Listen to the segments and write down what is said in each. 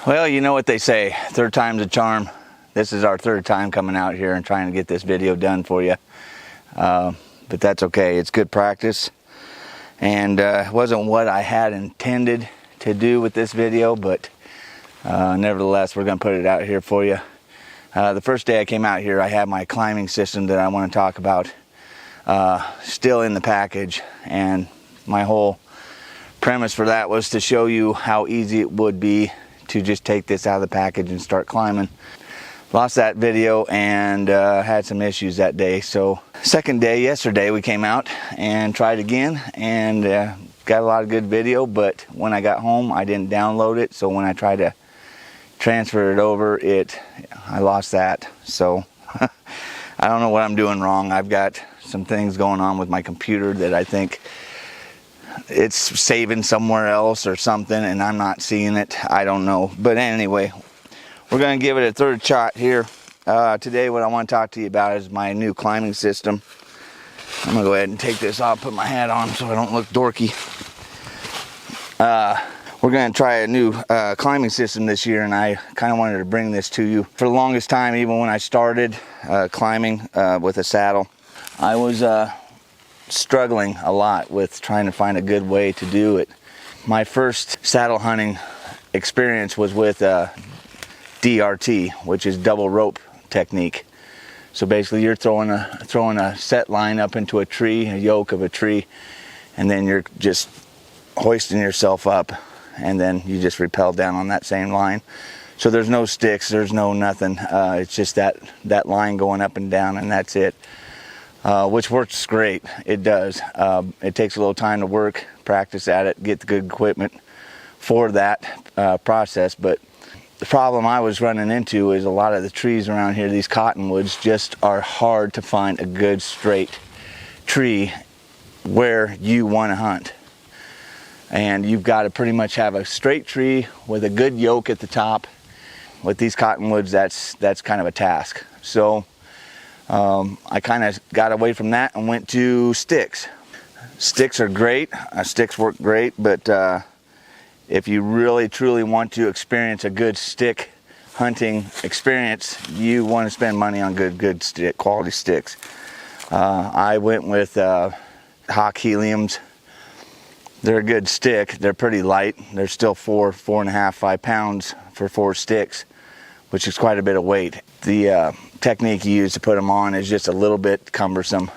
Well, you know what they say, third time's a charm. This is our third time coming out here and trying to get this video done for you. But that's okay, it's good practice. And it wasn't what I had intended to do with this video, but nevertheless, we're gonna put it out here for you. The first day I came out here, I had my climbing system that I want to talk about still in the package. And my whole premise for that was to show you how easy it would be to just take this out of the package and start climbing. Lost that video and had some issues that day. So second day, yesterday, we came out and tried again and got a lot of good video, but when I got home I didn't download it, so when I tried to transfer it over, I lost that. So I don't know what I'm doing wrong. I've got some things going on with my computer that I think it's saving somewhere else or something, and I'm not seeing it. I don't know. But anyway, we're going to give it a third shot here. Today what I want to talk to you about is my new climbing system. I'm going to go ahead and take this off, put my hat on so I don't look dorky. We're going to try a new climbing system this year, and I kind of wanted to bring this to you. For the longest time, even when I started climbing with a saddle, I was struggling a lot with trying to find a good way to do it. My first saddle hunting experience was with DRT, which is double rope technique. So basically you're throwing a set line up into a tree, a yoke of a tree, and then you're just hoisting yourself up, and then you just rappel down on that same line. So there's no sticks, there's no nothing. It's just that line going up and down, and that's it. Which works great. It does. It takes a little time to work, practice at it, get the good equipment for that process. But the problem I was running into is a lot of the trees around here, these cottonwoods, just are hard to find a good straight tree where you want to hunt. And you've got to pretty much have a straight tree with a good yoke at the top. With these cottonwoods, that's kind of a task. So I kind of got away from that and went to sticks. Sticks are great. Sticks work great, but if you really truly want to experience a good stick hunting experience, you want to spend money on good quality sticks. I went with Hawk Heliums. They're a good stick. They're pretty light. They're still 4.5, 5 pounds for 4 sticks, which is quite a bit of weight. The technique you use to put them on is just a little bit cumbersome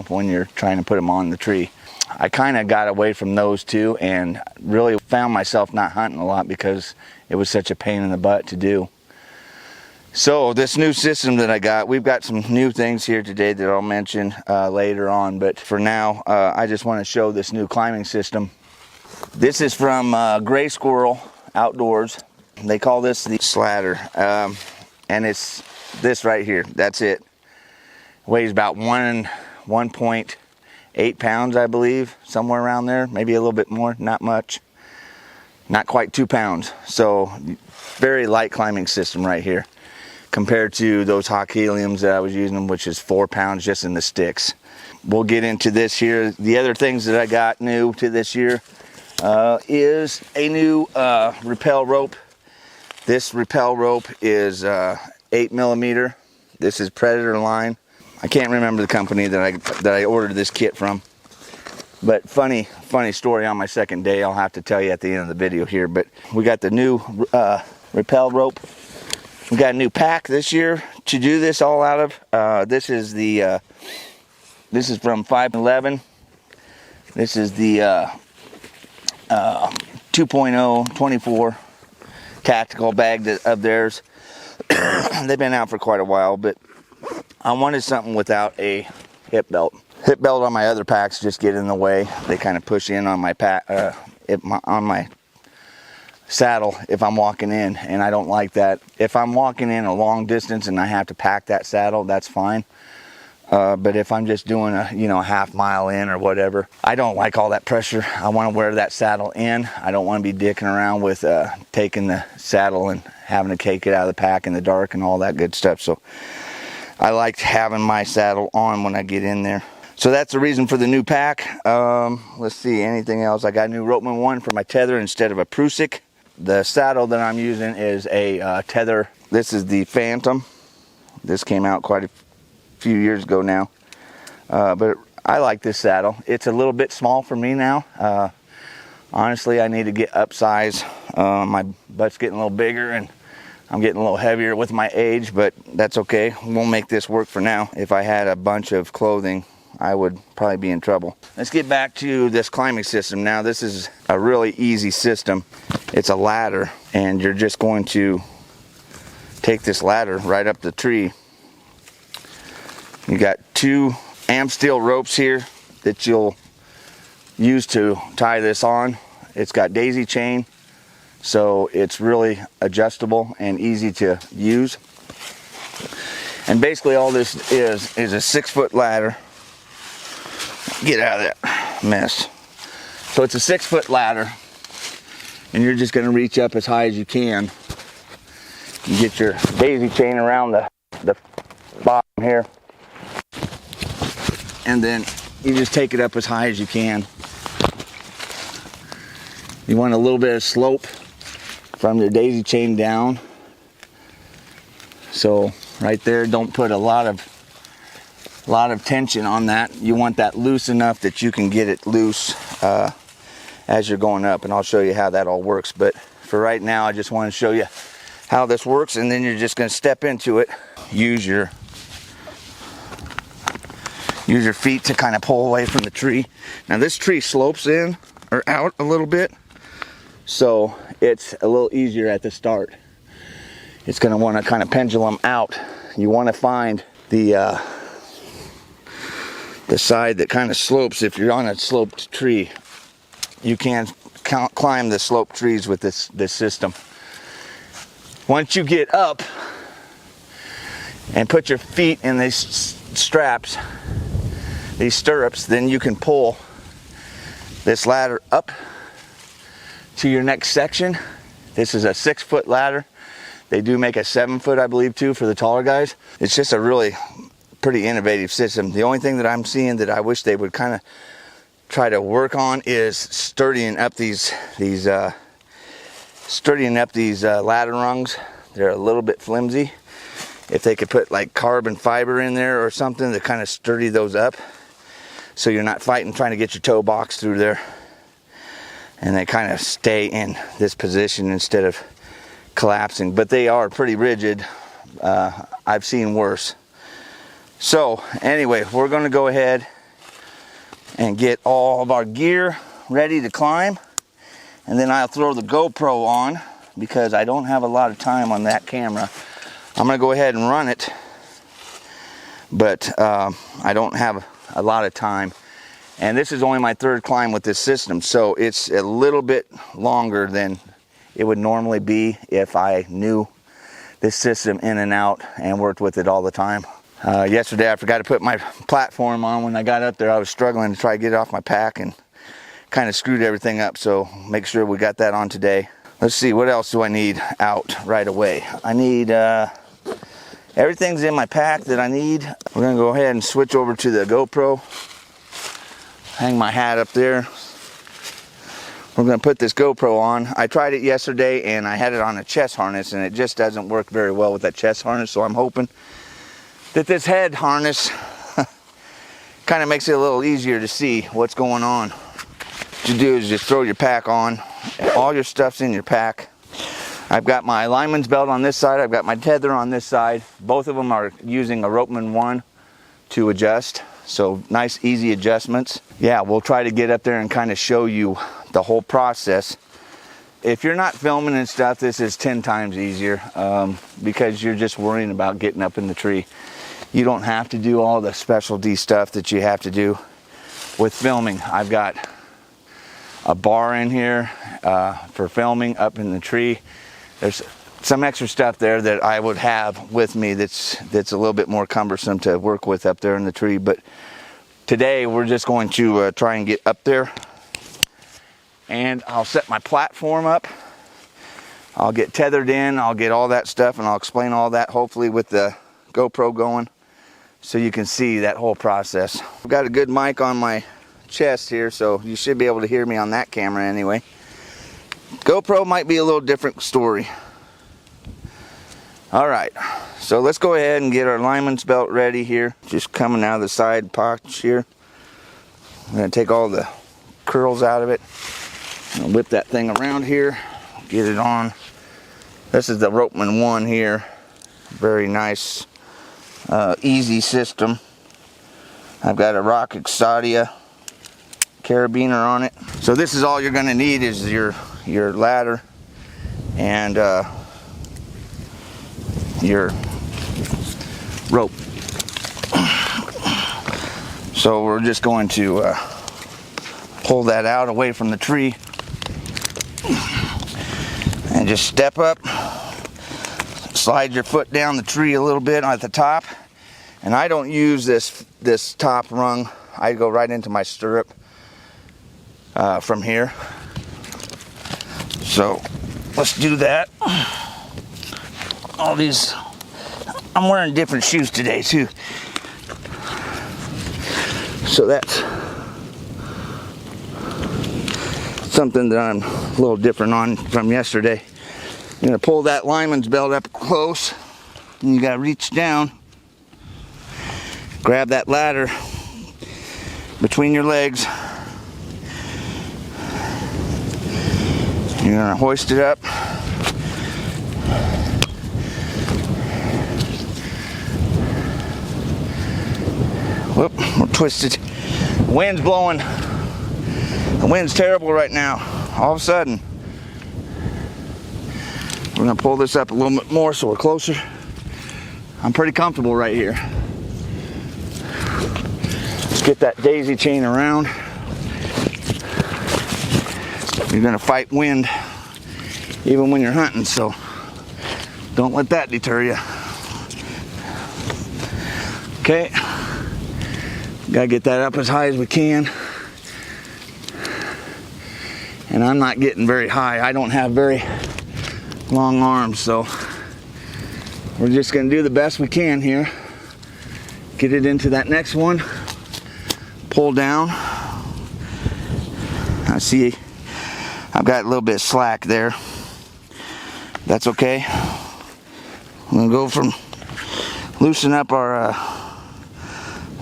when you're trying to put them on the tree. I kind of got away from those two and really found myself not hunting a lot because it was such a pain in the butt to do. So this new system that I got, we've got some new things here today that I'll mention later on, but for now I just want to show this new climbing system. This is from Gray Squirrel Outdoors. They call this the Sladder, and it's this right here. That's it. Weighs about 1.8 pounds, I believe, somewhere around there, maybe a little bit more, not much, not quite 2 pounds. So very light climbing system right here compared to those Hawk Heliums that I was using, which is 4 pounds just in the sticks. We'll get into this here. The other things that I got new to this year is a new rappel rope. This rappel rope is 8mm. This is Predator line. I can't remember the company that I ordered this kit from, but funny story on my second day. I'll have to tell you at the end of the video here. But we got the new rappel rope. We got a new pack this year to do this all out of. This is from 511. This is the 2.0 24 tactical bag of theirs. They've been out for quite a while, but I wanted something without a hip belt. Hip belt on my other packs just get in the way. They kind of push in on my on my saddle if I'm walking in, and I don't like that. If I'm walking in a long distance and I have to pack that saddle, that's fine. But if I'm just doing a half mile in or whatever, I don't like all that pressure. I want to wear that saddle in. I don't want to be dicking around with taking the saddle and having to take it out of the pack in the dark and all that good stuff. So I liked having my saddle on when I get in there. So that's the reason for the new pack. Let's see, anything else? I got a new Ropeman 1 for my tether instead of a Prusik. the saddle that I'm using is a Tether. This is the Phantom. This came out quite a few years ago now, but I like this saddle. It's a little bit small for me now. Honestly, I need to get upsize. My butt's getting a little bigger and I'm getting a little heavier with my age, but that's okay. We'll make this work for now. If I had a bunch of clothing, I would probably be in trouble. Let's get back to this climbing system. Now, this is a really easy system. It's a ladder, and you're just going to take this ladder right up the tree. You got 2 am steel ropes here that you'll use to tie this on. It's got daisy chain, so it's really adjustable and easy to use. And basically all this is a 6-foot ladder. Get out of that mess. So it's a 6-foot ladder, and you're just going to reach up as high as you can. You get your daisy chain around the bottom here, and then you just take it up as high as you can. You want a little bit of slope from the daisy chain down. So right there, don't put a lot of tension on that. You want that loose enough that you can get it loose as you're going up, and I'll show you how that all works. But for right now, I just want to show you how this works, and then you're just going to step into it. Use your feet to kind of pull away from the tree. Now this tree slopes in or out a little bit, so it's a little easier at the start. It's going to want to kind of pendulum out. You want to find the side that kind of slopes. If you're on a sloped tree, you can climb the sloped trees with this system. Once you get up and put your feet in these straps, these stirrups, then you can pull this ladder up to your next section. This is a 6-foot ladder. They do make a 7-foot, I believe, too, for the taller guys. It's just a really pretty innovative system. The only thing that I'm seeing that I wish they would kind of try to work on is sturdying up these ladder rungs. They're a little bit flimsy. If they could put like carbon fiber in there or something to kind of sturdy those up, so you're not fighting trying to get your toe box through there, and they kind of stay in this position instead of collapsing. But they are pretty rigid. I've seen worse. So anyway, we're going to go ahead and get all of our gear ready to climb, and then I'll throw the GoPro on because I don't have a lot of time on that camera. I'm going to go ahead and run it, but I don't have a lot of time, and this is only my 3rd climb with this system, so it's a little bit longer than it would normally be if I knew this system in and out and worked with it all the time. Yesterday I forgot to put my platform on. When I got up there, I was struggling to try to get it off my pack and kind of screwed everything up, so make sure we got that on today. Let's see, what else do I need out right away? I need everything's in my pack that I need. We're gonna go ahead and switch over to the GoPro. Hang my hat up there. We're gonna put this GoPro on. I tried it yesterday and I had it on a chest harness, and it just doesn't work very well with that chest harness, so I'm hoping that this head harness kind of makes it a little easier to see what's going on. What you do is just throw your pack on. All your stuff's in your pack. I've got my lineman's belt on this side. I've got my tether on this side. Both of them are using a Ropeman 1 to adjust. So nice, easy adjustments. Yeah, we'll try to get up there and kind of show you the whole process. If you're not filming and stuff, this is 10 times easier because you're just worrying about getting up in the tree. You don't have to do all the specialty stuff that you have to do with filming. I've got a bar in here for filming up in the tree. There's some extra stuff there that I would have with me that's a little bit more cumbersome to work with up there in the tree. But today we're just going to try and get up there, and I'll set my platform up. I'll get tethered in, I'll get all that stuff, and I'll explain all that hopefully with the GoPro going so you can see that whole process. I've got a good mic on my chest here, so you should be able to hear me on that camera anyway. GoPro might be a little different story. All right, so let's go ahead and get our lineman's belt ready here. Just coming out of the side pouch here. I'm gonna take all the curls out of it. I'll whip that thing around here, get it on. This is the Ropeman 1 here. Very nice, easy system. I've got a Rock Exodia carabiner on it. So this is all you're gonna need is your ladder and your rope. So we're just going to pull that out away from the tree and just step up, slide your foot down the tree a little bit at the top. And I don't use this top rung. I go right into my stirrup from here. So let's do that. All these, I'm wearing different shoes today too. So that's something that I'm a little different on from yesterday. You're gonna pull that lineman's belt up close, and you gotta reach down, grab that ladder between your legs. You're gonna hoist it up. Whoop, we're twisted. The wind's blowing. The wind's terrible right now. All of a sudden. We're gonna pull this up a little bit more so we're closer. I'm pretty comfortable right here. Let's get that daisy chain around. You're gonna fight wind even when you're hunting, so don't let that deter you. Okay. Gotta get that up as high as we can. And I'm not getting very high. I don't have very long arms, so we're just gonna do the best we can here. Get it into that next one. Pull down. I see I've got a little bit of slack there. That's okay. I'm gonna go from loosen up our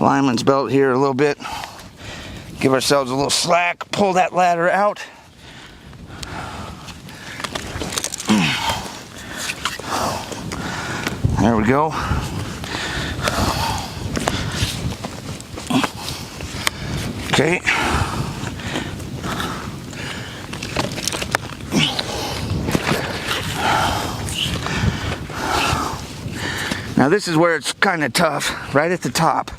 lineman's belt here a little bit. Give ourselves a little slack. Pull that ladder out. There we go. Okay. Now this is where it's kind of tough, right at the top.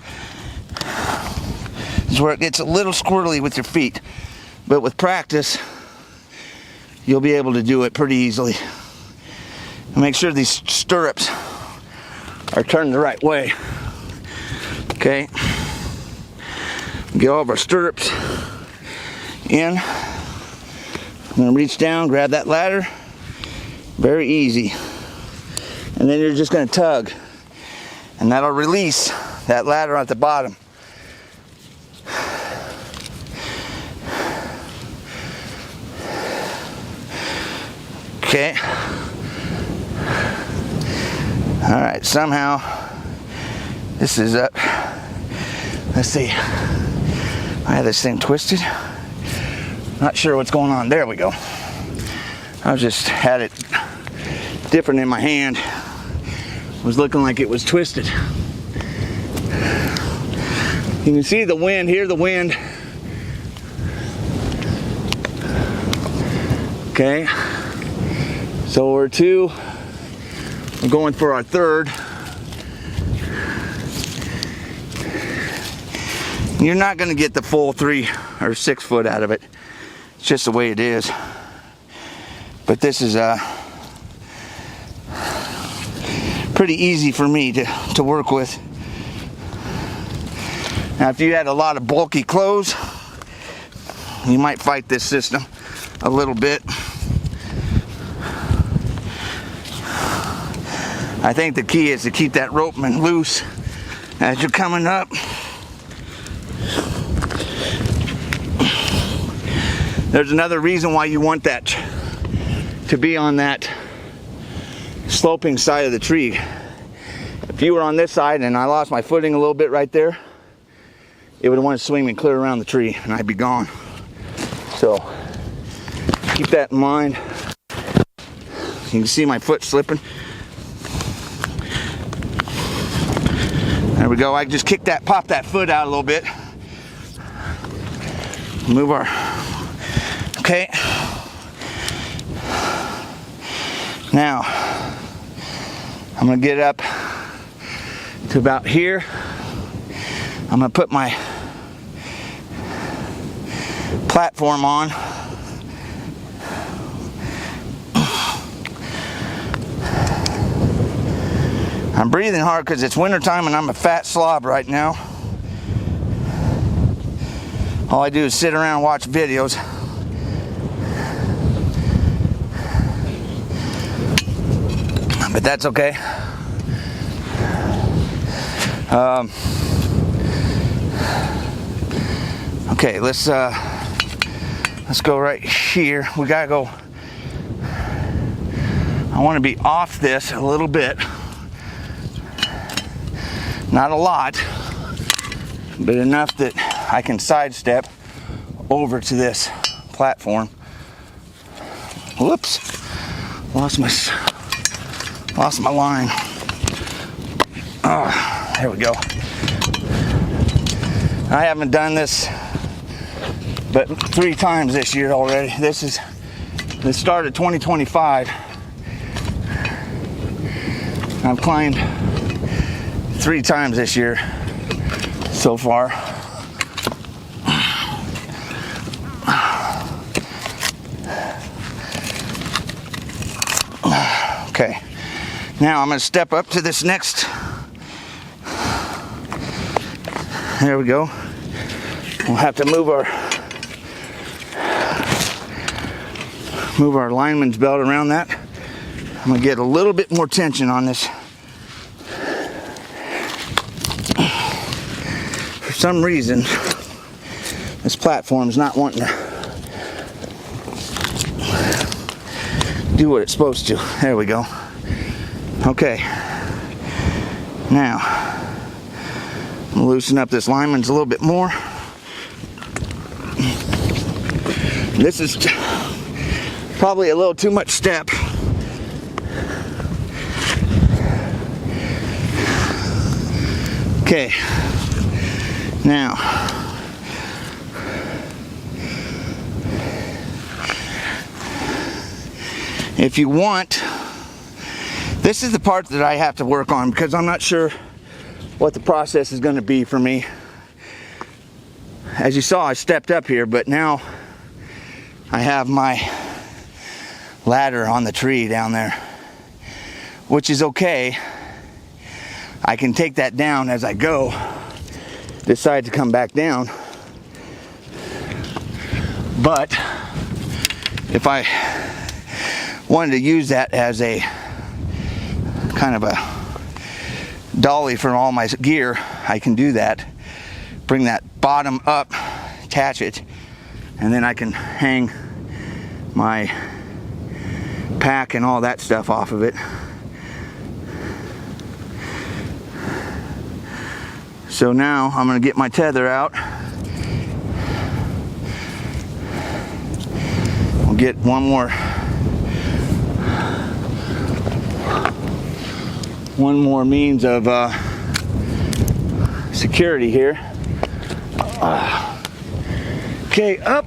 This is where it gets a little squirrely with your feet. But with practice, you'll be able to do it pretty easily. And make sure these stirrups are turned the right way. Okay. Get all of our stirrups in. I'm gonna reach down, grab that ladder. Very easy. And then you're just gonna tug. And that'll release that ladder at the bottom. Okay. All right, somehow this is up. Let's see. I have this thing twisted. Not sure what's going on. There we go. I just had it different in my hand. It was looking like it was twisted. You can see the wind, hear the wind. Okay. So we're two. We're going for our third. You're not going to get the full 3 or 6 foot out of it. It's just the way it is. But this is pretty easy for me to work with. Now if you had a lot of bulky clothes, you might fight this system a little bit. I think the key is to keep that ropeman loose as you're coming up. There's another reason why you want that to be on that sloping side of the tree. If you were on this side and I lost my footing a little bit right there, it would want to swing me clear around the tree and I'd be gone. So keep that in mind. You can see my foot slipping. There we go. I just pop that foot out a little bit. Move our, okay. Now, I'm gonna get up to about here. I'm gonna put my platform on. I'm breathing hard because it's wintertime and I'm a fat slob right now. All I do is sit around and watch videos. But that's okay. Okay, let's go right here. We gotta go. I want to be off this a little bit. Not a lot, but enough that I can sidestep over to this platform. Whoops, lost my line. Oh, there we go. I haven't done this but 3 times this year already. This started 2025. I've climbed 3 times this year so far. Okay, now I'm going to step up to this next. There we go. We'll have to move our lineman's belt around that. I'm going to get a little bit more tension on this. For some reason, this platform's not wanting to do what it's supposed to. There we go. Okay. Now, I'm gonna loosen up this lineman's a little bit more. This is probably a little too much step. Okay. Now, if you want, this is the part that I have to work on because I'm not sure what the process is going to be for me. As you saw, I stepped up here, but now I have my ladder on the tree down there, which is okay. I can take that down as I go, decide to come back down. But if I wanted to use that as a kind of a dolly for all my gear, I can do that. Bring that bottom up, attach it, and then I can hang my pack and all that stuff off of it. So now I'm going to get my tether out. I'll get one more means of security here. Okay, up.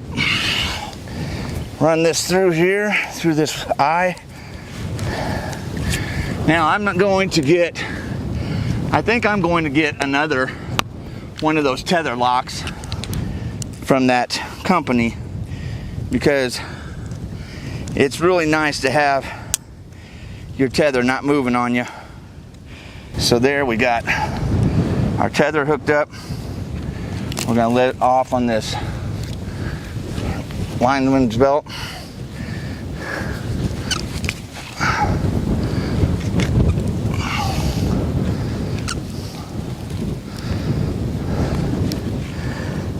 Run this through here, through this eye. Now I'm not going to get, I think I'm going to get another one of those tether locks from that company because it's really nice to have your tether not moving on you. So there we got our tether hooked up. We're gonna let it off on this lineman's belt.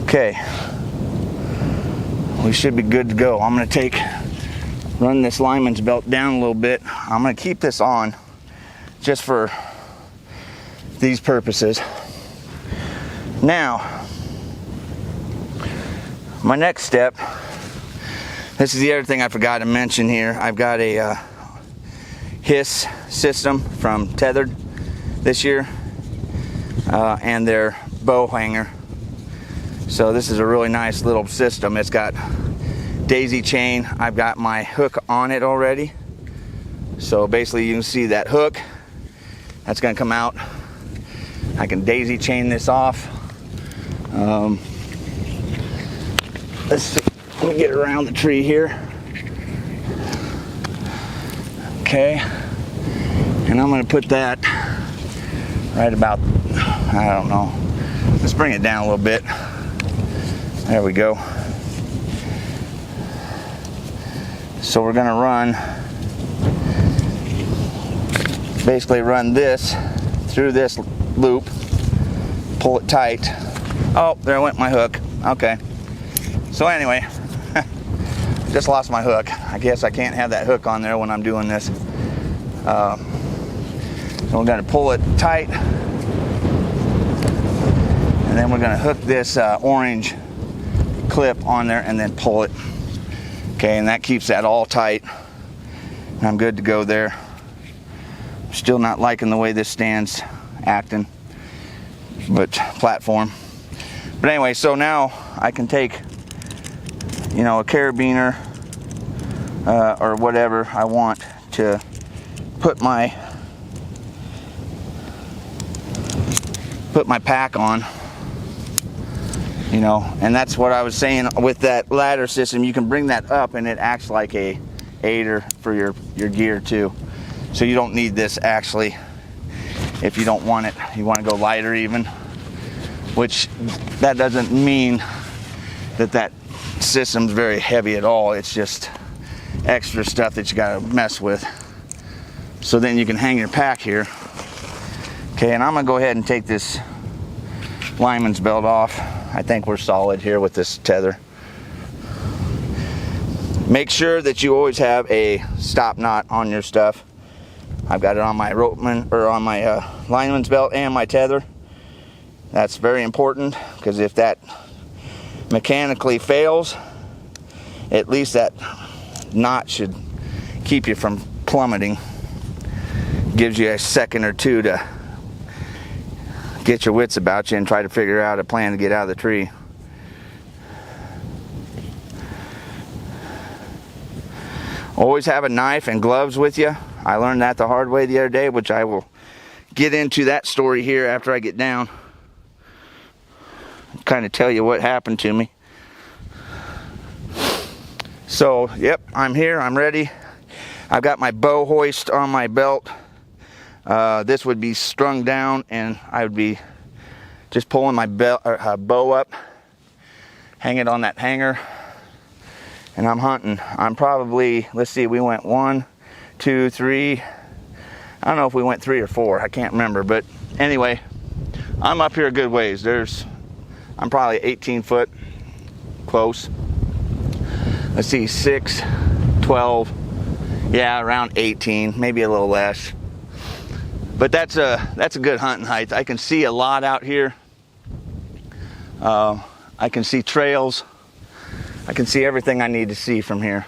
Okay, we should be good to go. I'm gonna take run this lineman's belt down a little bit. I'm going to keep this on just for these purposes. Now, my next step, this is the other thing I forgot to mention here. I've got a hiss system from Tethered this year, and their bow hanger. So this is a really nice little system. It's got daisy chain. I've got my hook on it already. So basically you can see that hook. That's gonna come out. I can daisy chain this off. Let's see, let me get around the tree here. Okay, and I'm gonna put that right about, I don't know, let's bring it down a little bit. There we go. So we're gonna basically run this through this loop, pull it tight. Oh, there went my hook. Okay. So anyway, just lost my hook. I guess I can't have that hook on there when I'm doing this. So we're gonna pull it tight, and then we're gonna hook this orange clip on there and then pull it. Okay, and that keeps that all tight. I'm good to go there. Still not liking the way this stand's acting, but platform. But anyway, so now I can take, you know, a carabiner or whatever I want to put my pack on, you know. And that's what I was saying with that ladder system. You can bring that up and it acts like a aider for your gear too. So you don't need this actually if you don't want it. You want to go lighter even, which that doesn't mean that system's very heavy at all. It's just extra stuff that you got to mess with. So then you can hang your pack here. Okay, and I'm gonna go ahead and take this lineman's belt off. I think we're solid here with this tether. Make sure that you always have a stop knot on your stuff. I've got it on my lineman's belt and my tether. That's very important, because if that mechanically fails, at least that knot should keep you from plummeting. Gives you a second or two to get your wits about you and try to figure out a plan to get out of the tree. Always have a knife and gloves with you. I learned that the hard way the other day, which I will get into that story here after I get down. Kind of tell you what happened to me. So, yep, I'm here, I'm ready. I've got my bow hoist on my belt. This would be strung down, and I would be just pulling my bow up, hang it on that hanger, and I'm hunting. I'm probably, let's see, we went 1, 2, 3. I don't know if we went 3 or 4. I can't remember, but anyway, I'm up here a good ways. I'm probably 18 foot close. Let's see, 6, 12, yeah, around 18, maybe a little less. But that's a good hunting height. I can see a lot out here. I can see trails. I can see everything I need to see from here.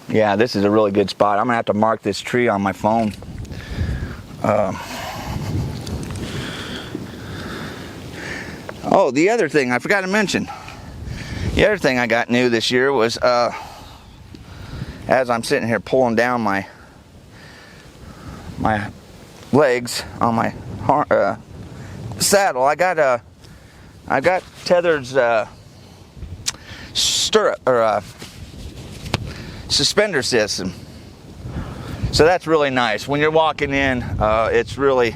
Yeah, this is a really good spot. I'm gonna have to mark this tree on my phone. Oh, the other thing I forgot to mention. The other thing I got new this year was, as I'm sitting here pulling down my legs on my saddle, I got Tethered's suspender system. So that's really nice. When you're walking in, it's really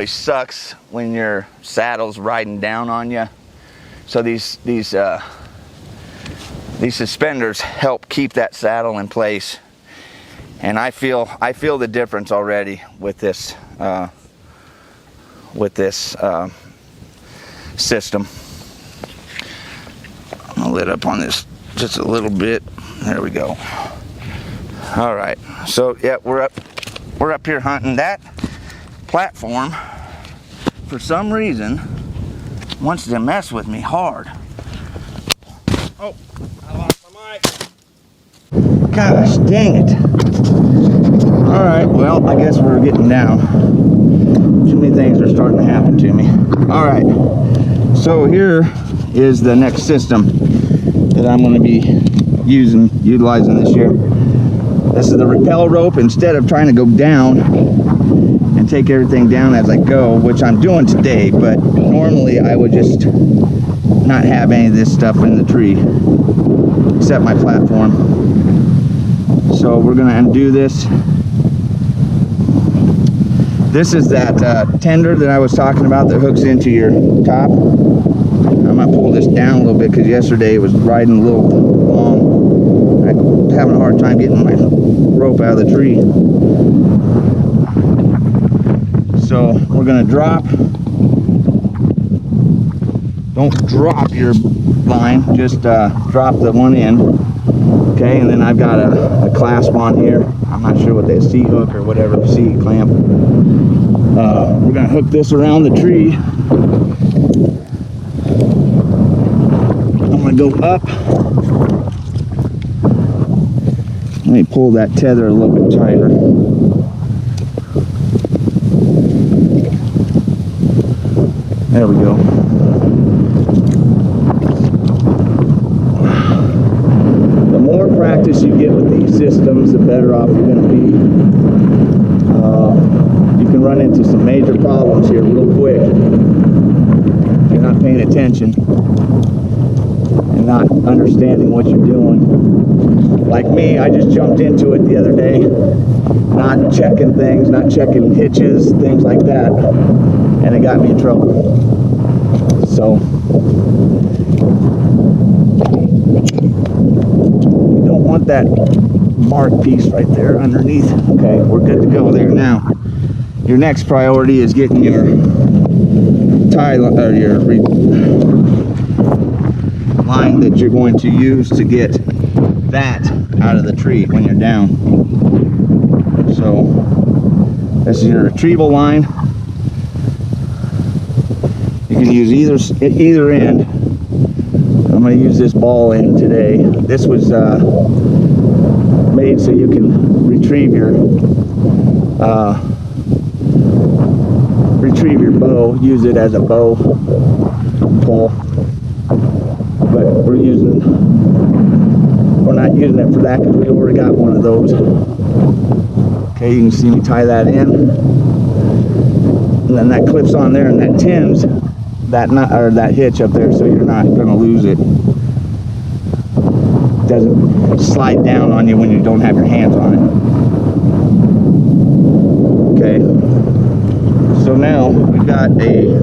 sucks when your saddle's riding down on you. So these suspenders help keep that saddle in place, and I feel the difference already with this system. my lid up on this just a little bit. There we go. All right, so yeah, we're up here hunting. That platform for some reason wants to mess with me hard. Oh, I lost my mic. Gosh dang it. All right, well, I guess we're getting down. Too many things are starting to happen to me. All right, so here is the next system that I'm going to be utilizing this year. This is the rappel rope. Instead of trying to go down and take everything down as I go, which I'm doing today, but normally I would just not have any of this stuff in the tree except my platform. So we're going to undo this. This is that tender that I was talking about that hooks into your top. I'm going to pull this down a little bit because yesterday it was riding a little long. I'm having a hard time getting my rope out of the tree. So we're going to drop. Don't drop your line, just drop the one in. Okay, and then I've got a clasp on here. I'm not sure what that C hook or whatever, C clamp. We're going to hook this around the tree. I'm going to go up. Let me pull that tether a little bit tighter. There we go. The more practice you get with these systems, the better off you're going to be. You can run into some major problems here real quick if you're not paying attention and not understanding what you're doing. Like me, I just jumped into it the other day, not checking things, not checking hitches, things like that, and it got me in trouble. So you don't want that mark piece right there underneath. Okay, we're good to go there now. Your next priority is getting your tie or your line that you're going to use to get that out of the tree when you're down. So this is your retrieval line. You can use either end. I'm going to use this ball end today. This was made so you can retrieve your bow, use it as a bow pull. But we're not using it for that because we already got one of those. Okay, you can see me tie that in, and then that clips on there, and that tins that nut or that hitch up there, so you're not going to lose it. It doesn't slide down on you when you don't have your hands on it. Okay, so now we've got a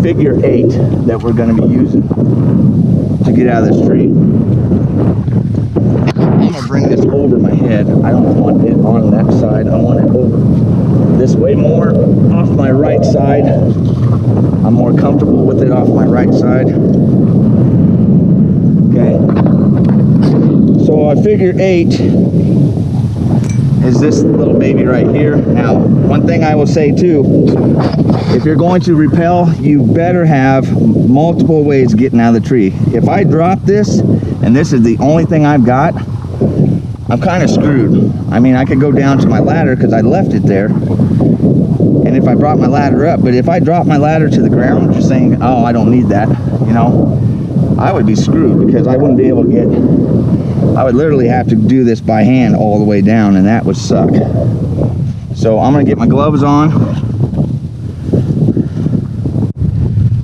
figure 8 that we're going to be using to get out of this tree. I'm going to bring this over my head. I don't want it on that side. I want it over this way more, off my right side. I'm more comfortable with it off my right side. Okay. So a figure 8 is this little baby right here. Now, one thing I will say too, if you're going to rappel, you better have multiple ways of getting out of the tree. If I drop this, and this is the only thing I've got, I'm kind of screwed. I mean, I could go down to my ladder because I left it there. And if I brought my ladder up, but if I drop my ladder to the ground, just saying, oh, I don't need that, you know, I would be screwed because I wouldn't be able to get, I would literally have to do this by hand all the way down, and that would suck. So I'm gonna get my gloves on.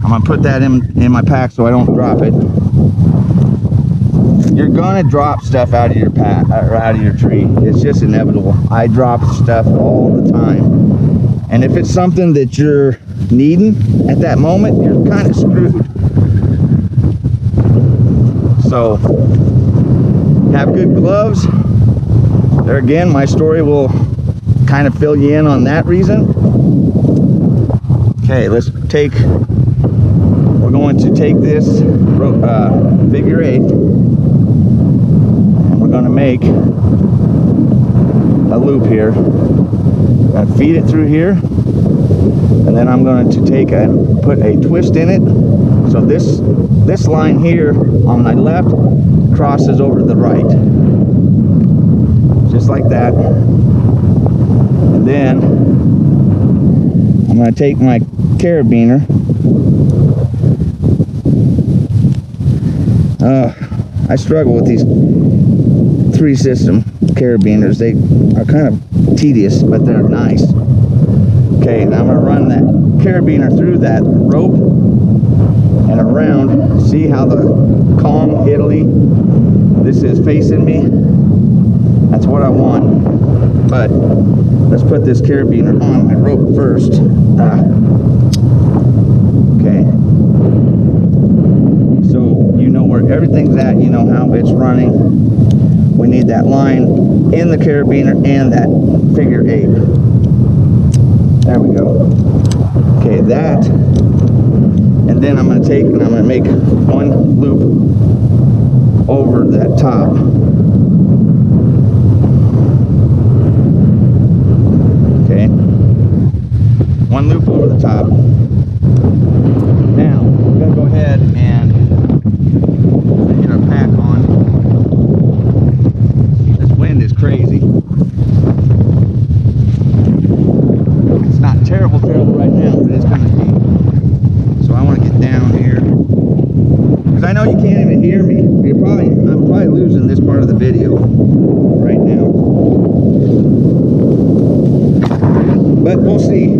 I'm gonna put that in my pack so I don't drop it. You're gonna drop stuff out of your pack or out of your tree. It's just inevitable. I drop stuff all the time. And if it's something that you're needing at that moment, you're kind of screwed. So have good gloves. There again, my story will kind of fill you in on that reason. Okay, let's take we're going to take this figure 8 and we're going to make a loop here. I'm gonna feed it through here, and then I'm going to put a twist in it. So this line here on my left crosses over to the right, just like that. And then I'm going to take my carabiner. I struggle with these 3-system carabiners. They are kind of tedious, but they're nice. Okay, now I'm going to run that carabiner through that rope and around. See how the Kong Italy, this is facing me? That's what I want. But let's put this carabiner on my rope first. Okay. So you know where everything's at, you know how it's running. We need that line in the carabiner and that figure 8. There we go. Okay, that. And then I'm going to take and I'm going to make one loop over that top. Okay. One loop over the top. Now, we're going to go ahead and get our pack on. This wind is crazy. It's not terrible right now, but it's going to be. So I want to get down here. Because I know you can't even hear me. I'm probably losing this part of the video right now. But we'll see.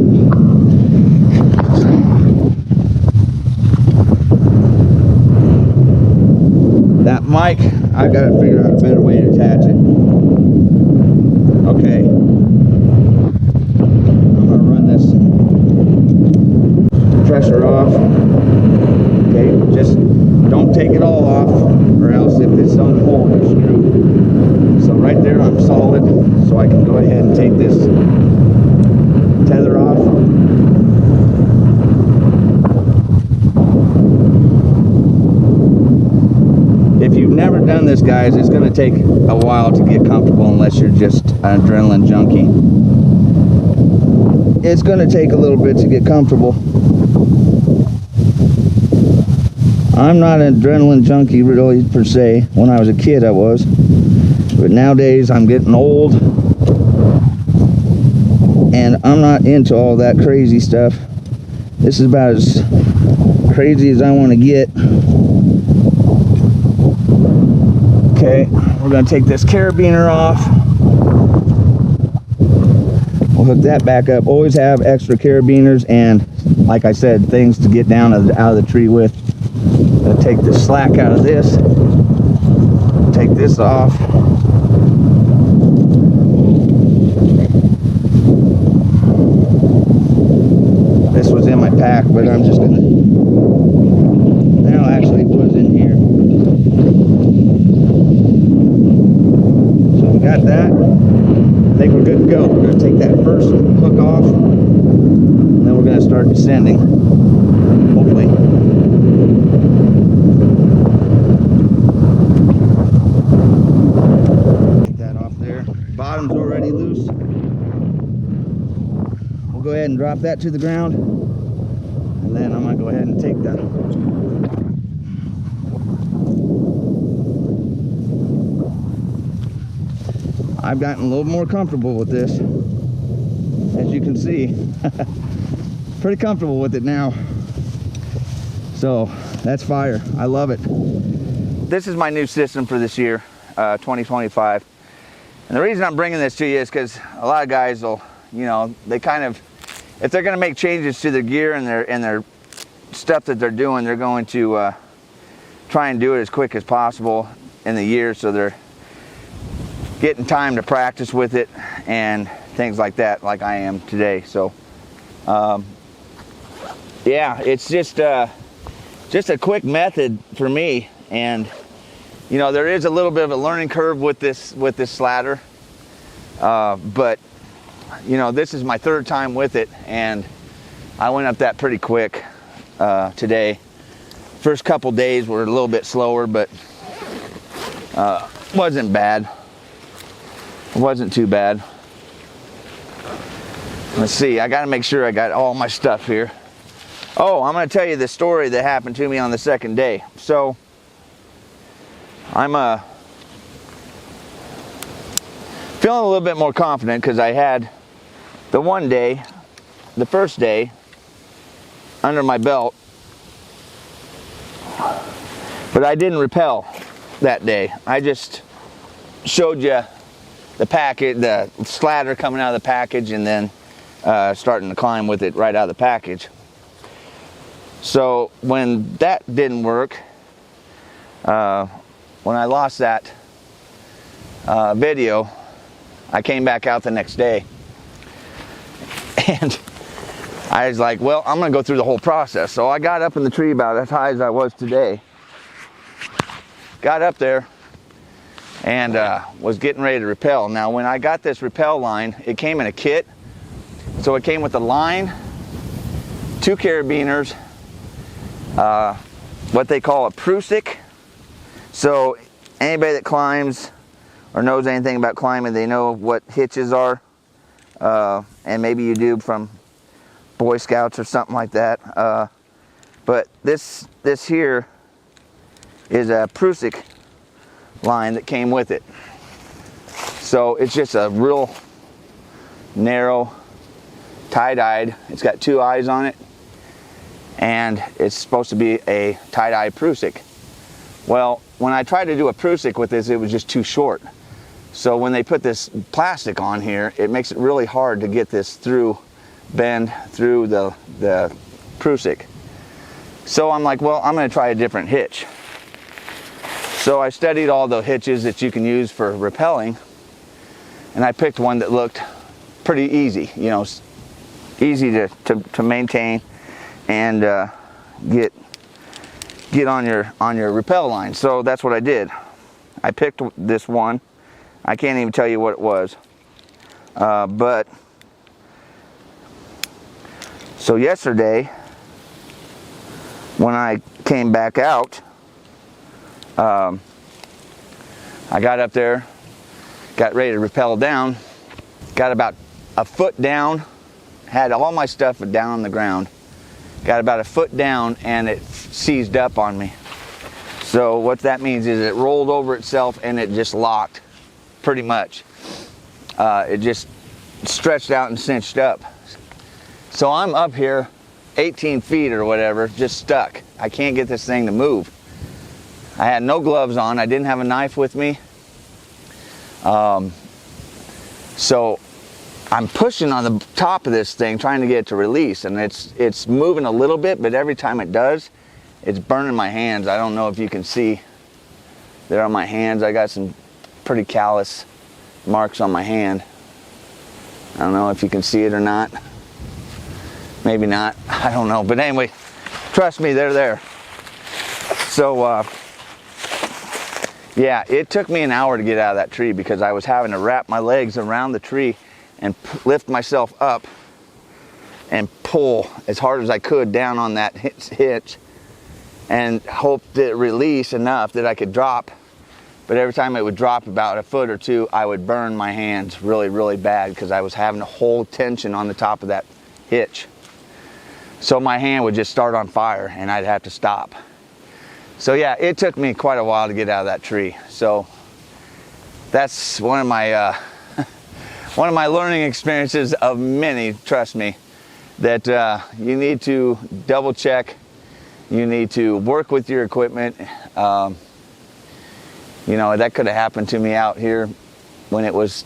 That mic, I've got to figure out a better way to attach it. Okay. I'm going to run this pressure off. Okay, just don't take it all off, or else if it's on hold, you're screwed. So right there, I'm solid, so I can go ahead and take this tether off. If you've never done this, guys, it's going to take a while to get comfortable unless you're just an adrenaline junkie. It's going to take a little bit to get comfortable. I'm not an adrenaline junkie really per se. When I was a kid I was, but nowadays I'm getting old and I'm not into all that crazy stuff. This is about as crazy as I want to get. Okay, we're going to take this carabiner off. We'll hook that back up. Always have extra carabiners and, like I said, things to get down out of the tree with. Gonna take the slack out of this. Take this off. This was in my pack, but I'm just gonna. Now, actually, it was in here. So we got that. I think we're good to go. We're gonna take that first hook off, and then we're gonna start descending. Hopefully. Bottom's already loose. We'll go ahead and drop that to the ground, and then I'm going to go ahead and take that. I've gotten a little more comfortable with this, as you can see. Pretty comfortable with it now. So that's fire. I love it. This is my new system for this year, 2025. And the reason I'm bringing this to you is because a lot of guys will, you know, they kind of, if they're going to make changes to their gear and their stuff that they're doing, they're going to try and do it as quick as possible in the year, so they're getting time to practice with it and things like that, like I am today. So, yeah, it's just a quick method for me. And you know, there is a little bit of a learning curve with this Sladder, but you know, this is my 3rd time with it, and I went up that pretty quick today. First couple days were a little bit slower, but wasn't bad. It wasn't too bad. Let's see, I gotta make sure I got all my stuff here. Oh, I'm gonna tell you the story that happened to me on the second day. So, I'm feeling a little bit more confident because I had the first day under my belt, but I didn't rappel that day. I just showed you the package, the sladder coming out of the package, and then starting to climb with it right out of the package. So when that didn't work, when I lost that video, I came back out the next day, and I was like, well, I'm gonna go through the whole process. So I got up in the tree about as high as I was today, got up there, and was getting ready to rappel. Now when I got this rappel line, it came in a kit. So it came with a line, 2 carabiners, what they call a prusik. So anybody that climbs or knows anything about climbing, they know what hitches are, and maybe you do from Boy Scouts or something like that. But this here is a prusik line that came with it. So it's just a real narrow, tie-dyed. It's got 2 eyes on it, and it's supposed to be a tie-dye prusik. Well, when I tried to do a prusik with this, it was just too short. So when they put this plastic on here, it makes it really hard to get this bend through the prusik. So I'm like, well, I'm going to try a different hitch. So I studied all the hitches that you can use for rappelling, and I picked one that looked pretty easy, you know, easy to maintain and get on your rappel line. So that's what I did. I picked this one. I can't even tell you what it was, but so yesterday when I came back out, I got up there, got ready to rappel down, got about a foot down, had all my stuff down on the ground, got about a foot down, and it seized up on me. So what that means is it rolled over itself and it just locked, pretty much. It just stretched out and cinched up. So I'm up here 18 feet or whatever, just stuck. I can't get this thing to move. I had no gloves on. I didn't have a knife with me. So I'm pushing on the top of this thing, trying to get it to release, and it's moving a little bit, but every time it does, it's burning my hands. I don't know if you can see there on my hands. I got some pretty callous marks on my hand. I don't know if you can see it or not. Maybe not. I don't know. But anyway, trust me, they're there. So, yeah, it took me an hour to get out of that tree because I was having to wrap my legs around the tree and lift myself up and pull as hard as I could down on that hitch and hope that it released enough that I could drop. But every time it would drop about a foot or two, I would burn my hands really, really bad because I was having to hold tension on the top of that hitch. So my hand would just start on fire and I'd have to stop. So yeah, it took me quite a while to get out of that tree. So that's one of my learning experiences of many, trust me, that you need to double check. You need to work with your equipment. You know, that could have happened to me out here when it was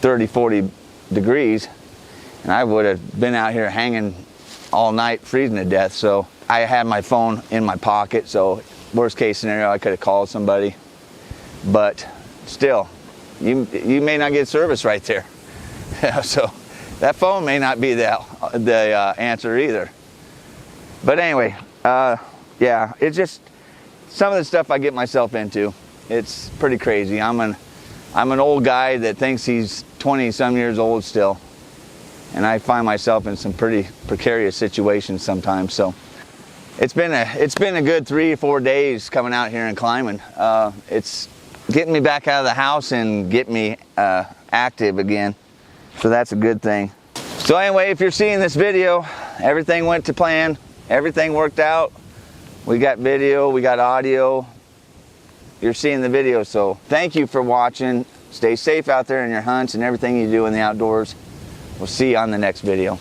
30, 40 degrees, and I would have been out here hanging all night, freezing to death. So I had my phone in my pocket, so worst case scenario, I could have called somebody. But still, you may not get service right there. So that phone may not be the answer either. But anyway, yeah, it's just some of the stuff I get myself into. It's pretty crazy. I'm an old guy that thinks he's 20-some years old still, and I find myself in some pretty precarious situations sometimes. So it's been a good 3 or 4 days coming out here and climbing. It's getting me back out of the house and getting me active again. So that's a good thing. So anyway, if you're seeing this video, everything went to plan. Everything worked out. We got video, we got audio. You're seeing the video, so thank you for watching. Stay safe out there in your hunts and everything you do in the outdoors. We'll see you on the next video.